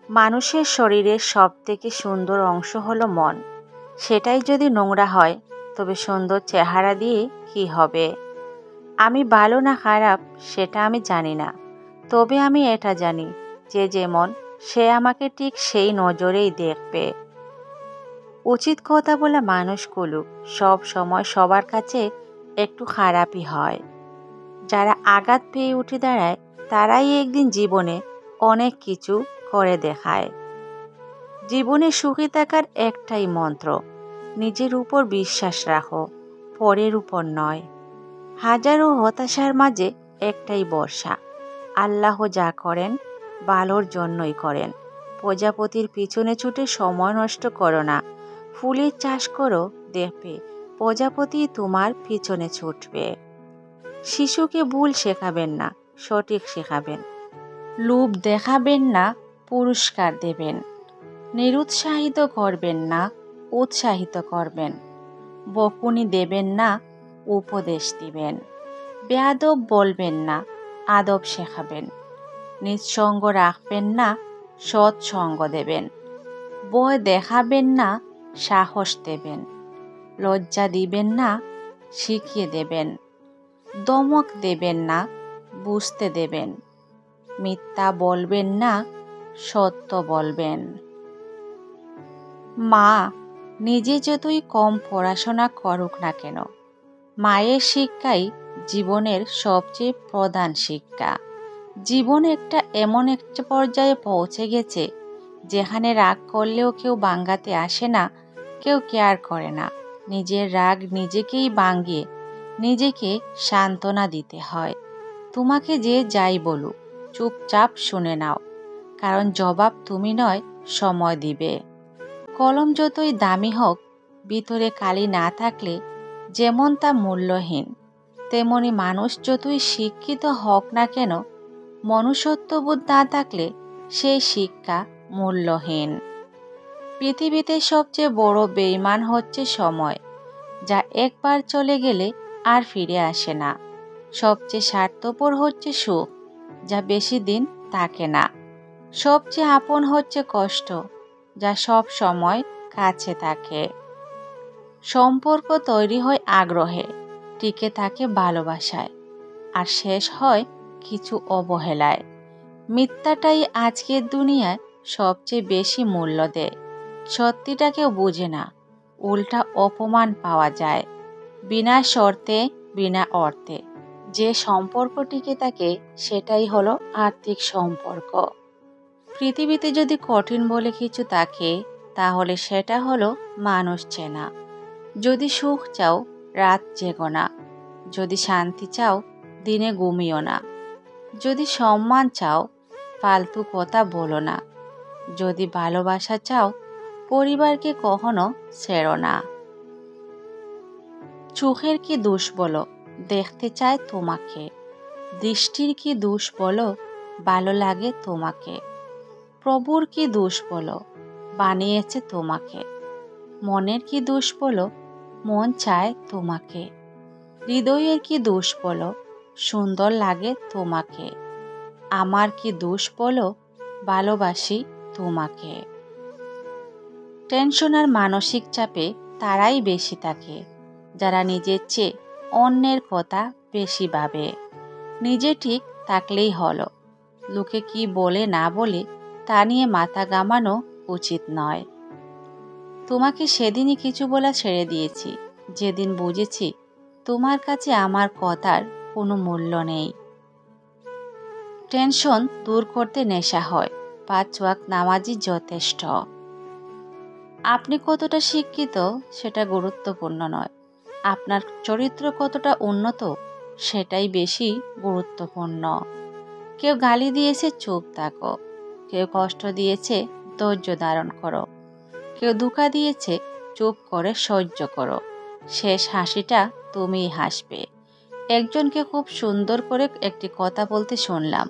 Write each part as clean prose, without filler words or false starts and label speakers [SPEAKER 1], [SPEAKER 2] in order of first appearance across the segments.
[SPEAKER 1] মানুষের শরীরের সবথেকে সুন্দর অংশ হলো মন। সেটাই যদি নোংরা হয় তবে সুন্দর চেহারা দিয়ে কি হবে? আমি ভালো না খারাপ সেটা আমি জানি না, তবে আমি এটা জানি যে যেমন সে আমাকে ঠিক সেই নজরেই দেখবে। উচিত কথা বলা মানুষগুলো সব সময় সবার কাছে একটু খারাপই হয়। যারা আঘাত পেয়ে উঠে দাঁড়ায় তারাই একদিন জীবনে অনেক কিছু করে দেখায়। জীবনে সুখী থাকার একটাই মন্ত্র, নিজের উপর বিশ্বাস রাখো, পরের উপর নয়। হাজারো হতাশার মাঝে একটাই ভরসা, আল্লাহ যা করেন ভালোর জন্যই করেন। প্রজাপতির পিছনে ছুটে সময় নষ্ট করো না, ফুলের চাষ করো, দেখবে প্রজাপতি তোমার পিছনে ছুটবে। শিশুকে ভুল শেখাবেন না, সঠিক শেখাবেন। লোভ দেখাবেন না, পুরস্কার দেবেন। নিরুৎসাহিত করবেন না, উৎসাহিত করবেন। বকুনি দেবেন না, উপদেশ দিবেন। বেয়াদব বলবেন না, আদব শেখাবেন। নিঃসঙ্গ রাখবেন না, সৎসঙ্গ দেবেন। ভয় দেখাবেন না, সাহস দেবেন। লজ্জা দিবেন না, শিখিয়ে দেবেন। দমক দেবেন না, বুঝতে দেবেন। মিথ্যা বলবেন না, সত্য বলবেন। মা নিজে যতই কম পড়াশোনা করুক না কেন, মায়ের শিক্ষাই জীবনের সবচেয়ে প্রধান শিক্ষা। জীবন এমন একটা পর্যায়ে পৌঁছে গেছে যেখানে রাগ করলেও কেউ ভাঙাতে আসে না, কেউ কেয়ার করে না। নিজের রাগ নিজেকেই ভাঙিয়ে নিজেকে সান্ত্বনা দিতে হয়। তোমাকে যে যাই বলুক চুপচাপ শুনে নাও, কারণ জবাব তুমি নয়, সময় দিবে। কলম যতই দামি হোক, ভিতরে কালি না থাকলে যেমন তা মূল্যহীন, তেমনি মানুষ যতই শিক্ষিত হোক না কেন, মনুষ্যত্ববোধ না থাকলে সেই শিক্ষা মূল্যহীন। পৃথিবীতে সবচেয়ে বড় বেঈমান হচ্ছে সময়, যা একবার চলে গেলে আর ফিরে আসে না। সবচেয়ে স্বার্থপর হচ্ছে সুখ, যা বেশি দিন থাকে না। সবচেয়ে আপন হচ্ছে কষ্ট, যা সব সময় কাছে থাকে। সম্পর্ক তৈরি হয় আগ্রহে, টিকে থাকে ভালোবাসায়, আর শেষ হয় কিছু অবহেলায়। মিথ্যাটাই আজকের দুনিয়ায় সবচেয়ে বেশি মূল্য দেয়। সত্যিটা কেউ বুঝে না, উল্টা অপমান পাওয়া যায়। বিনা শর্তে, বিনা অর্থে যে সম্পর্ক টিকে থাকে সেটাই হলো আর্থিক সম্পর্ক। পৃথিবীতে যদি কঠিন বলে কিছু থাকে তাহলে সেটা হলো মানুষ চেনা। যদি সুখ চাও রাত জেগো না, যদি শান্তি চাও দিনে ঘুমিও না, যদি সম্মান চাও ফালতু কথা বলো না, যদি ভালোবাসা চাও পরিবারকে কখনো ছেড়ো না। চোখের কি দোষ বলো, দেখতে চায় তোমাকে। দৃষ্টির কি দোষ বলো, ভালো লাগে তোমাকে। প্রভুর কি দোষ বলো, বানিয়েছে তোমাকে। মনের কি দোষ বলো, মন চায় তোমাকে। হৃদয়ের কি দোষ বলো, সুন্দর লাগে তোমাকে। আমার কি দোষ বলো, ভালোবাসি তোমাকে। টেনশন আর মানসিক চাপে তারাই বেশি থাকে যারা নিজের চেয়ে অন্যের কথা বেশি ভাবে। নিজে ঠিক থাকলেই হলো, লোকে কি বলে না বলে তা নিয়ে মাথা ঘামানো উচিত নয়। তোমাকে সেদিনই কিছু বলা ছেড়ে দিয়েছি যেদিন বুঝেছি তোমার কাছে আমার কথার কোনো মূল্য নেই। টেনশন দূর করতে নেশা হয়, 5 ওয়াক্ত নামাজই যথেষ্ট। আপনি কতটা শিক্ষিত সেটা গুরুত্বপূর্ণ নয়, আপনার চরিত্র কতটা উন্নত সেটাই বেশি গুরুত্বপূর্ণ। কেউ গালি দিয়েছে চুপ থাকো, কেউ কষ্ট দিয়েছে ধৈর্য ধারণ করো, কেউ ধোঁকা দিয়েছে চুপ করে সহ্য করো। শেষ হাসিটা তুমিই হাসবে। একজনকে খুব সুন্দর করে একটি কথা বলতে শুনলাম,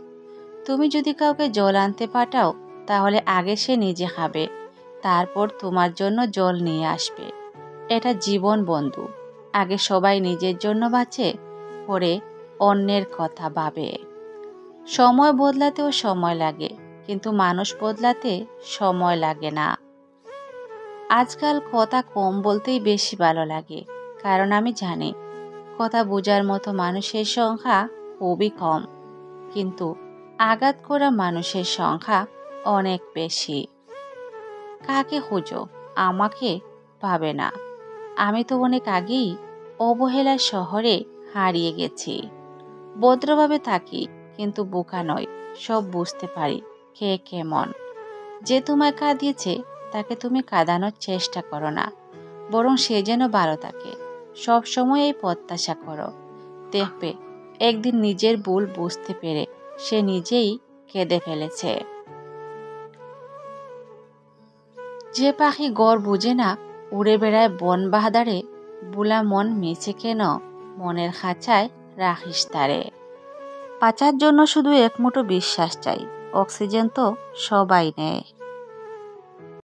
[SPEAKER 1] তুমি যদি কাউকে জল আনতে পাঠাও তাহলে আগে সে নিজে খাবে, তারপর তোমার জন্য জল নিয়ে আসবে। এটা জীবন বন্ধু, আগে সবাই নিজের জন্য বাঁচে, পরে অন্যের কথা ভাবে। সময় বদলাতেও সময় লাগে, কিন্তু মানুষ বদলাতে সময় লাগে না। আজকাল কথা কম বলতেই বেশি ভালো লাগে, কারণ আমি জানি কথা বোঝার মতো মানুষের সংখ্যা খুবই কম, কিন্তু আঘাত করা মানুষের সংখ্যা অনেক বেশি। কাকে খুঁজো? আমাকে পাবে না। আমি তো অনেক আগেই অবহেলার শহরে হারিয়ে গেছি। ভদ্রভাবে থাকি, কিন্তু বোকা নয়। সব বুঝতে পারি কে কেমন। যে তোমায় কাঁদিয়েছে তাকে তুমি কাঁদানোর চেষ্টা করো না, বরং সে যেন ভালো থাকে। সব সময় এই প্রত্যাশা করো, দেখবে একদিন নিজের ভুল বুঝতে পেরে সে নিজেই কেঁদে ফেলেছে। যে পাখি ঘর বুঝে না, উড়ে বেড়ায় বন বাহাদারে, বুলা মন মিছে কেন মনের খাঁচায় রাখিস তারে। বাঁচার জন্য শুধু এক মুঠো বিশ্বাস চাই, অক্সিজেন তো সবাই নেয়।